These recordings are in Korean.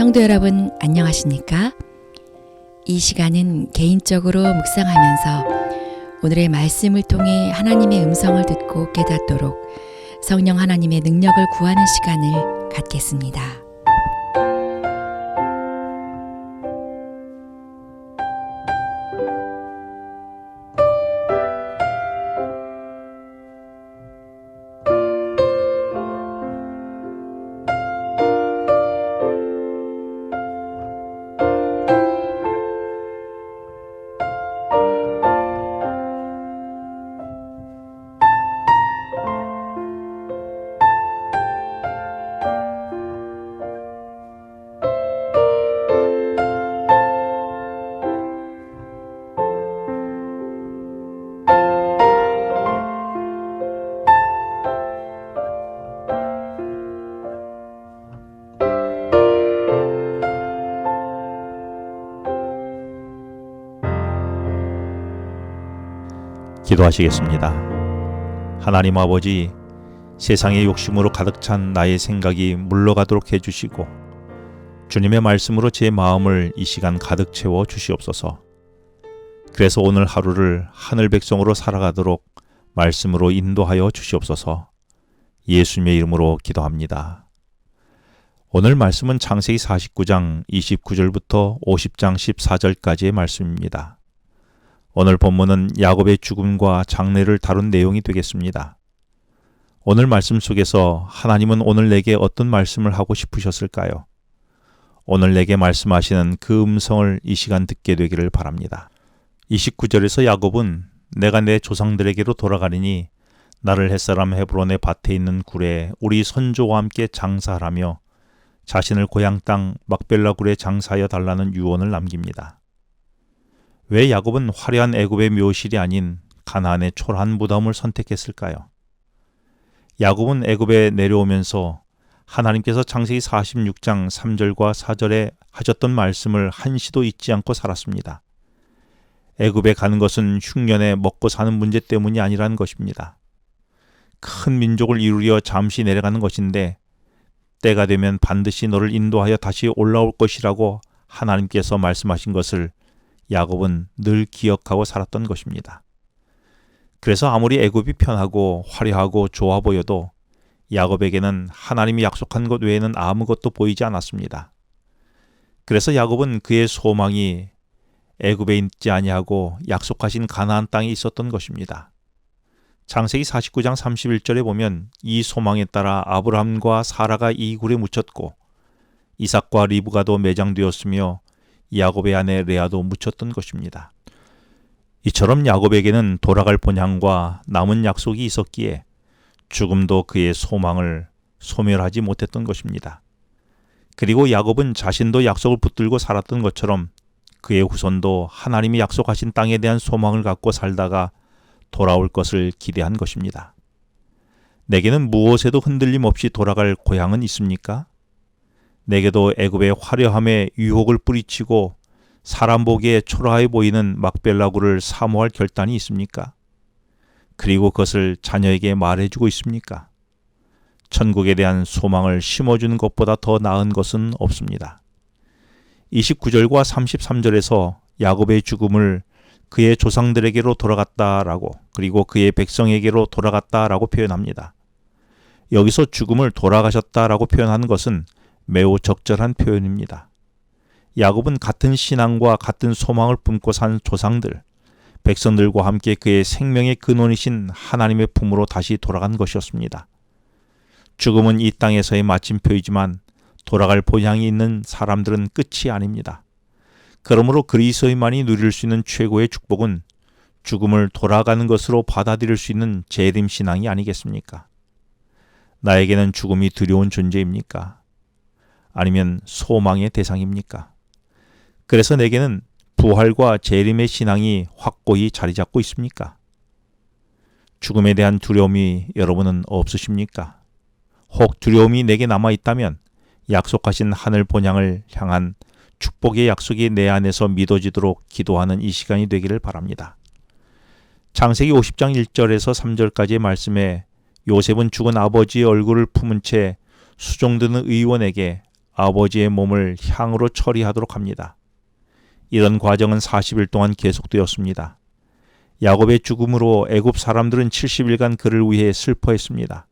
성도 여러분 안녕하십니까? 이 시간은 개인적으로 묵상하면서 오늘의 말씀을 통해 하나님의 음성을 듣고 깨닫도록 성령 하나님의 능력을 구하는 시간을 갖겠습니다. 기도하시겠습니다. 하나님 아버지, 세상의 욕심으로 가득 찬 나의 생각이 물러가도록 해주시고 주님의 말씀으로 제 마음을 이 시간 가득 채워 주시옵소서. 그래서 오늘 하루를 하늘 백성으로 살아가도록 말씀으로 인도하여 주시옵소서. 예수님의 이름으로 기도합니다. 오늘 말씀은 창세기 49장 29절부터 50장 14절까지의 말씀입니다. 오늘 본문은 야곱의 죽음과 장례를 다룬 내용이 되겠습니다. 오늘 말씀 속에서 하나님은 오늘 내게 어떤 말씀을 하고 싶으셨을까요? 오늘 내게 말씀하시는 그 음성을 이 시간 듣게 되기를 바랍니다. 29절에서 야곱은 내가 내 조상들에게로 돌아가리니 나를 햇사람 헤브론의 밭에 있는 굴에 우리 선조와 함께 장사하라며 자신을 고향 땅 막벨라 굴에 장사하여 달라는 유언을 남깁니다. 왜 야곱은 화려한 애굽의 묘실이 아닌 가나안의 초라한 무덤을 선택했을까요? 야곱은 애굽에 내려오면서 하나님께서 창세기 46장 3절과 4절에 하셨던 말씀을 한시도 잊지 않고 살았습니다. 애굽에 가는 것은 흉년에 먹고 사는 문제 때문이 아니라는 것입니다. 큰 민족을 이루려 잠시 내려가는 것인데 때가 되면 반드시 너를 인도하여 다시 올라올 것이라고 하나님께서 말씀하신 것을 야곱은 늘 기억하고 살았던 것입니다. 그래서 아무리 애굽이 편하고 화려하고 좋아 보여도 야곱에게는 하나님이 약속한 것 외에는 아무것도 보이지 않았습니다. 그래서 야곱은 그의 소망이 애굽에 있지 아니하고 약속하신 가나안 땅에 있었던 것입니다. 창세기 49장 31절에 보면 이 소망에 따라 아브라함과 사라가 이 굴에 묻혔고 이삭과 리브가도 매장되었으며 야곱의 아내 레아도 묻혔던 것입니다. 이처럼 야곱에게는 돌아갈 본향과 남은 약속이 있었기에 죽음도 그의 소망을 소멸하지 못했던 것입니다. 그리고 야곱은 자신도 약속을 붙들고 살았던 것처럼 그의 후손도 하나님이 약속하신 땅에 대한 소망을 갖고 살다가 돌아올 것을 기대한 것입니다. 내게는 무엇에도 흔들림 없이 돌아갈 고향은 있습니까? 내게도 애굽의 화려함에 유혹을 뿌리치고 사람 보기에 초라해 보이는 막벨라 굴을 사모할 결단이 있습니까? 그리고 그것을 자녀에게 말해주고 있습니까? 천국에 대한 소망을 심어주는 것보다 더 나은 것은 없습니다. 29절과 33절에서 야곱의 죽음을 그의 조상들에게로 돌아갔다라고 그리고 그의 백성에게로 돌아갔다라고 표현합니다. 여기서 죽음을 돌아가셨다라고 표현하는 것은 매우 적절한 표현입니다. 야곱은 같은 신앙과 같은 소망을 품고 산 조상들, 백성들과 함께 그의 생명의 근원이신 하나님의 품으로 다시 돌아간 것이었습니다. 죽음은 이 땅에서의 마침표이지만 돌아갈 본향이 있는 사람들은 끝이 아닙니다. 그러므로 그리스도인만이 누릴 수 있는 최고의 축복은 죽음을 돌아가는 것으로 받아들일 수 있는 재림 신앙이 아니겠습니까? 나에게는 죽음이 두려운 존재입니까? 아니면 소망의 대상입니까? 그래서 내게는 부활과 재림의 신앙이 확고히 자리 잡고 있습니까? 죽음에 대한 두려움이 여러분은 없으십니까? 혹 두려움이 내게 남아있다면 약속하신 하늘 본향을 향한 축복의 약속이 내 안에서 믿어지도록 기도하는 이 시간이 되기를 바랍니다. 창세기 50장 1절에서 3절까지의 말씀에 요셉은 죽은 아버지의 얼굴을 품은 채 수종드는 의원에게 아버지의 몸을 향으로 처리하도록 합니다. 이런 과정은 40일 동안 계속되었습니다. 야곱의 죽음으로 애굽 사람들은 70일간 그를 위해 슬퍼했습니다.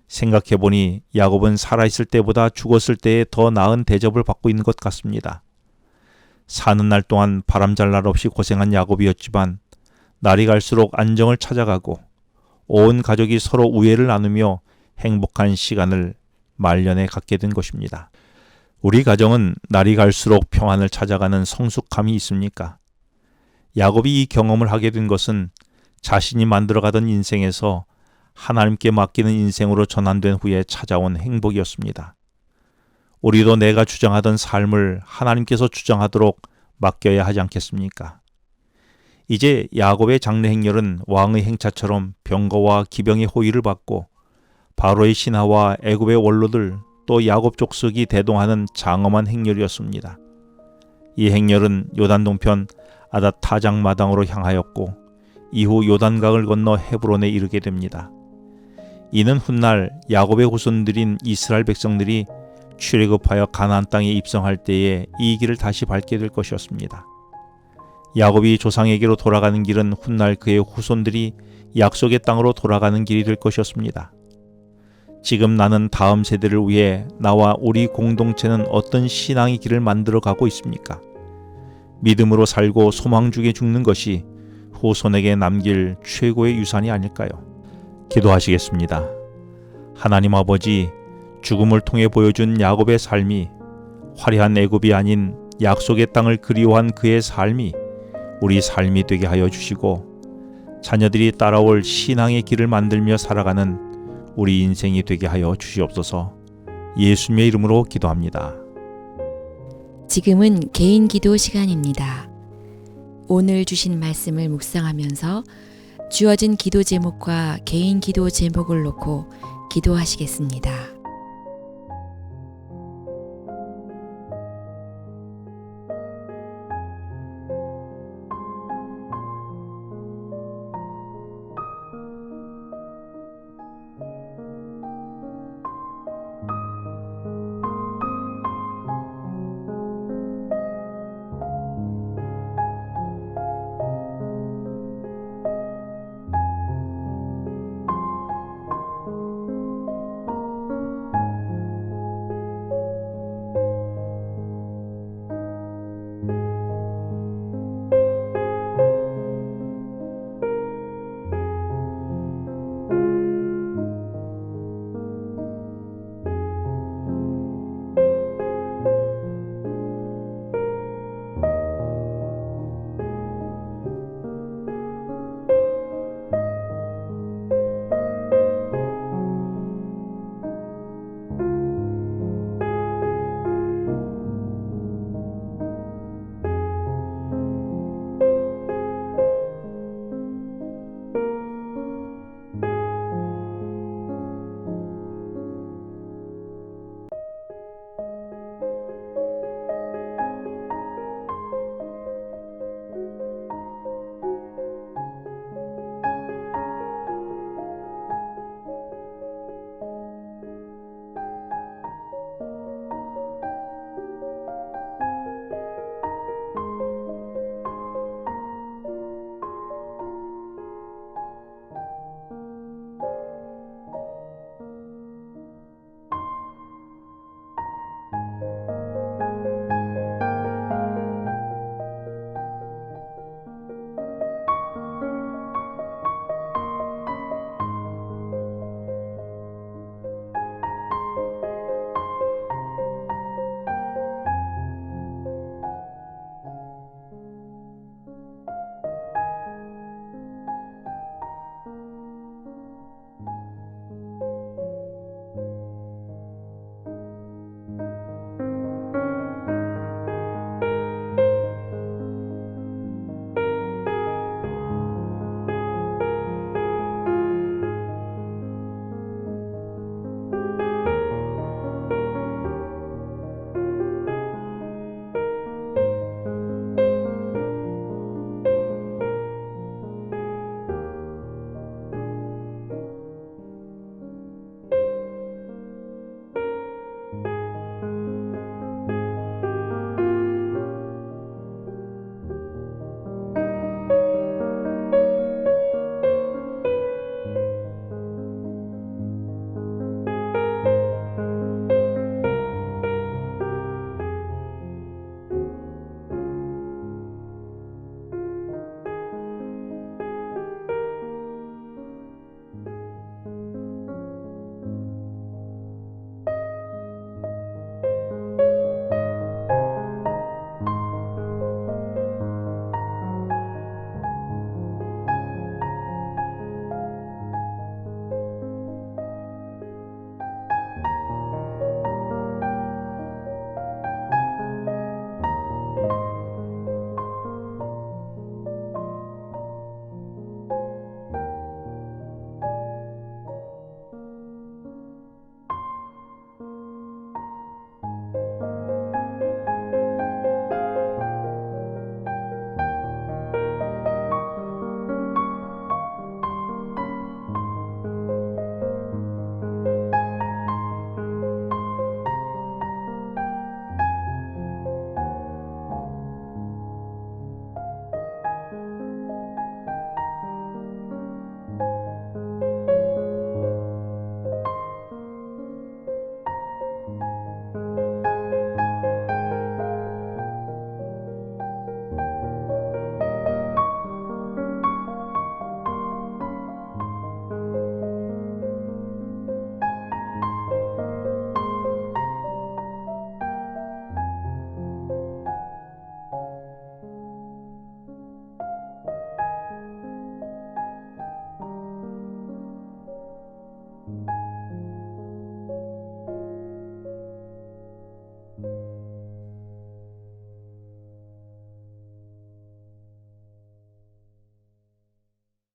생각해보니 야곱은 살아있을 때보다 죽었을 때에 더 나은 대접을 받고 있는 것 같습니다. 사는 날 동안 바람잘 날 없이 고생한 야곱이었지만 날이 갈수록 안정을 찾아가고 온 가족이 서로 우애를 나누며 행복한 시간을 말년에 갖게 된 것입니다. 우리 가정은 날이 갈수록 평안을 찾아가는 성숙함이 있습니까? 야곱이 이 경험을 하게 된 것은 자신이 만들어가던 인생에서 하나님께 맡기는 인생으로 전환된 후에 찾아온 행복이었습니다. 우리도 내가 주장하던 삶을 하나님께서 주장하도록 맡겨야 하지 않겠습니까? 이제 야곱의 장래 행렬은 왕의 행차처럼 병거와 기병의 호위를 받고 바로의 신하와 애굽의 원로들 또 야곱 족속이 대동하는 장엄한 행렬이었습니다. 이 행렬은 요단 동편 아닷 타장 마당으로 향하였고 이후 요단강을 건너 헤브론에 이르게 됩니다. 이는 훗날 야곱의 후손들인 이스라엘 백성들이 출애굽하여 가나안 땅에 입성할 때에 이 길을 다시 밟게 될 것이었습니다. 야곱이 조상에게로 돌아가는 길은 훗날 그의 후손들이 약속의 땅으로 돌아가는 길이 될 것이었습니다. 지금 나는 다음 세대를 위해 나와 우리 공동체는 어떤 신앙의 길을 만들어 가고 있습니까? 믿음으로 살고 소망 중에 죽는 것이 후손에게 남길 최고의 유산이 아닐까요? 기도하시겠습니다. 하나님 아버지, 죽음을 통해 보여준 야곱의 삶이 화려한 애굽이 아닌 약속의 땅을 그리워한 그의 삶이 우리 삶이 되게 하여 주시고 자녀들이 따라올 신앙의 길을 만들며 살아가는 우리 인생이 되게 하여 주시옵소서. 예수님의 이름으로 기도합니다. 지금은 개인 기도 시간입니다. 오늘 주신 말씀을 묵상하면서 주어진 기도 제목과 개인 기도 제목을 놓고 기도하시겠습니다.